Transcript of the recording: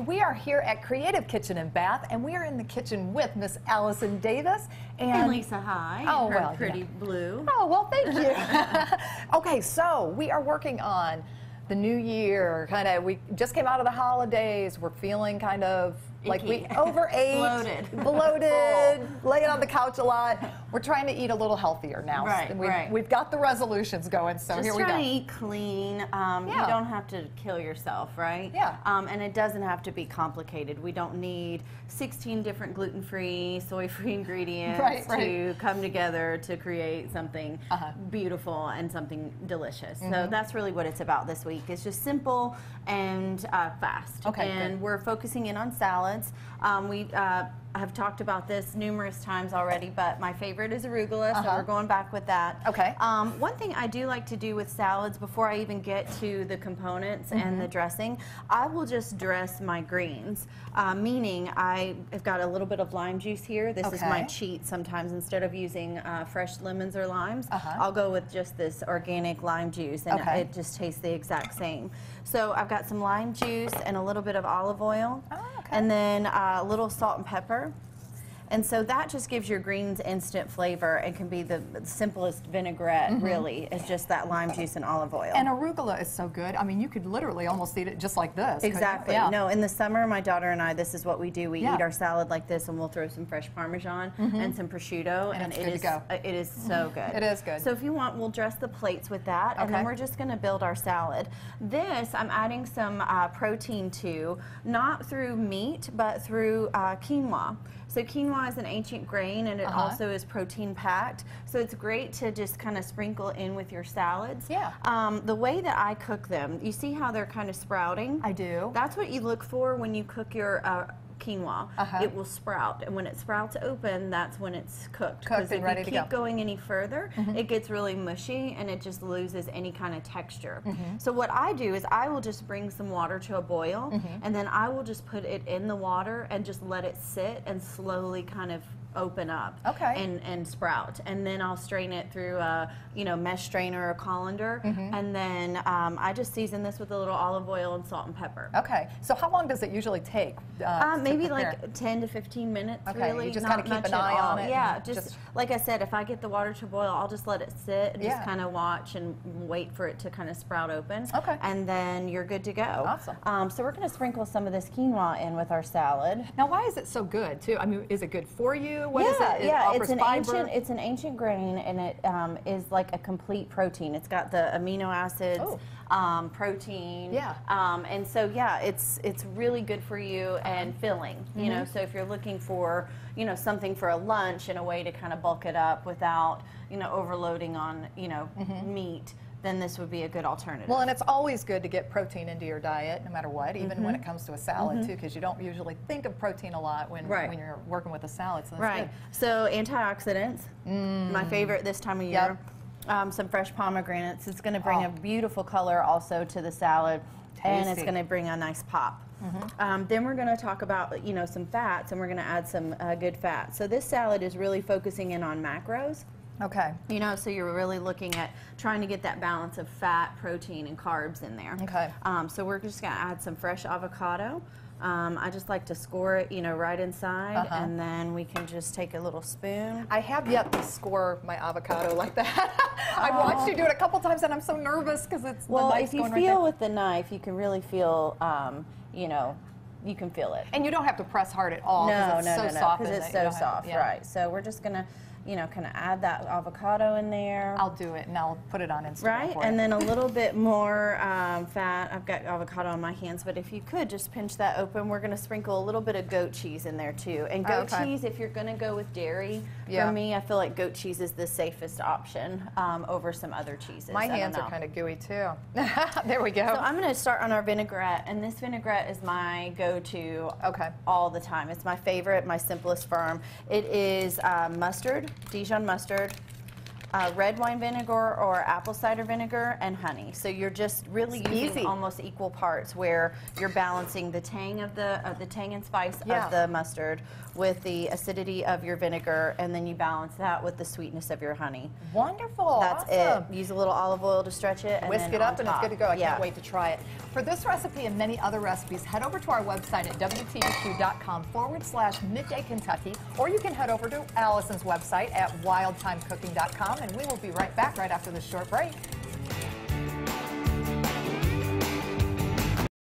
we are here at Creative Kitchen and Bath, and we are in the kitchen with Miss Allison Davis and Lisa High. Oh, her well, pretty blue. Oh, well, thank you. Okay, so we are working on the new year. We just came out of the holidays. We're feeling kind of like we overate, bloated, laying on the couch a lot. We're trying to eat a little healthier now. We've got the resolutions going, so just here we go. Just trying to eat clean. You don't have to kill yourself, right? Yeah. And it doesn't have to be complicated. We don't need 16 different gluten-free, soy-free ingredients to come together to create something beautiful and something delicious. So that's really what it's about this week. It's just simple and fast. Okay, and we're focusing in on salads. We have talked about this numerous times already, but my favorite is arugula, so we're going back with that. Okay. One thing I do like to do with salads before I even get to the components and the dressing, I will just dress my greens, meaning I have got a little bit of lime juice here. This is my cheat sometimes. Instead of using fresh lemons or limes, I'll go with just this organic lime juice, and it just tastes the exact same. So I've got some lime juice and a little bit of olive oil, and then a little salt and pepper. And so that just gives your greens instant flavor and can be the simplest vinaigrette, really. It's just that lime juice and olive oil. And arugula is so good. I mean, you could literally almost eat it just like this. Exactly. Yeah. No, in the summer, my daughter and I, this is what we do. We eat our salad like this, and we'll throw some fresh Parmesan and some prosciutto, and it is so good. It is good. So if you want, we'll dress the plates with that, and then we're just going to build our salad. This, I'm adding some protein to, not through meat, but through quinoa. So quinoa is an ancient grain, and it also is protein packed. So it's great to just kind of sprinkle in with your salads. Yeah. The way that I cook them, you see how they're kind of sprouting? I do. That's what you look for when you cook your quinoa. It will sprout, and when it sprouts open, that's when it's cooked. Because if you keep going any further, it gets really mushy and it just loses any kind of texture. So what I do is I will just bring some water to a boil, and then I will just put it in the water and just let it sit and slowly kind of open up and sprout, and then I'll strain it through a mesh strainer or colander, and then I just season this with a little olive oil and salt and pepper. Okay, so how long does it usually take? Maybe like 10 to 15 minutes. Really, you just kind of keep an eye on it. Yeah, just like I said, if I get the water to boil, I'll just let it sit and just kind of watch and wait for it to kind of sprout open. And then you're good to go. Awesome. So we're going to sprinkle some of this quinoa in with our salad. Now, why is it so good too? I mean, is it good for you? What is it? It's an ancient grain, and it is like a complete protein. It's got the amino acids, protein, and so it's really good for you and filling. You know, so if you're looking for something for a lunch and a way to kind of bulk it up without overloading on meat, then this would be a good alternative. Well, and it's always good to get protein into your diet, no matter what, even when it comes to a salad too, because you don't usually think of protein a lot when you're working with a salad. So that's good. So antioxidants, my favorite this time of year. Some fresh pomegranates. It's going to bring a beautiful color also to the salad, and it's going to bring a nice pop. Then we're going to talk about some fats, and we're going to add some good fat. So this salad is really focusing in on macros. Okay. So you're really looking at trying to get that balance of fat, protein, and carbs in there. Okay. So we're just going to add some fresh avocado. I just like to score it, right inside, and then we can just take a little spoon. I have yet to score my avocado like that. I've watched you do it a couple times, and I'm so nervous because it's the knife's going right there. If you feel with the knife, you can really feel, you can feel it. And you don't have to press hard at all because it's so soft. Because it's so soft, right. So we're just going to kind of add that avocado in there. I'll do it, and I'll put it on Instagram. Right, and then a little bit more fat. I've got avocado on my hands, but if you could just pinch that open, we're going to sprinkle a little bit of goat cheese in there too. And goat cheese, if you're going to go with dairy, for me, I feel like goat cheese is the safest option over some other cheeses. My hands are kind of gooey too. There we go. So I'm going to start on our vinaigrette, and this vinaigrette is my go-to all the time. It's my favorite, my simplest form. It is mustard. Dijon mustard, red wine vinegar or apple cider vinegar, and honey. So you're just really using almost equal parts, where you're balancing the tang of the tang and spice of the mustard with the acidity of your vinegar, and then you balance that with the sweetness of your honey. Wonderful. That's awesome. it. Use a little olive oil to stretch it, and whisk then it up, on and it's top. good to go. I can't wait to try it. For this recipe and many other recipes, head over to our website at WTBQ.com/Midday Kentucky, or you can head over to Allison's website at wildtimecooking.com, and we will be right back right after this short break.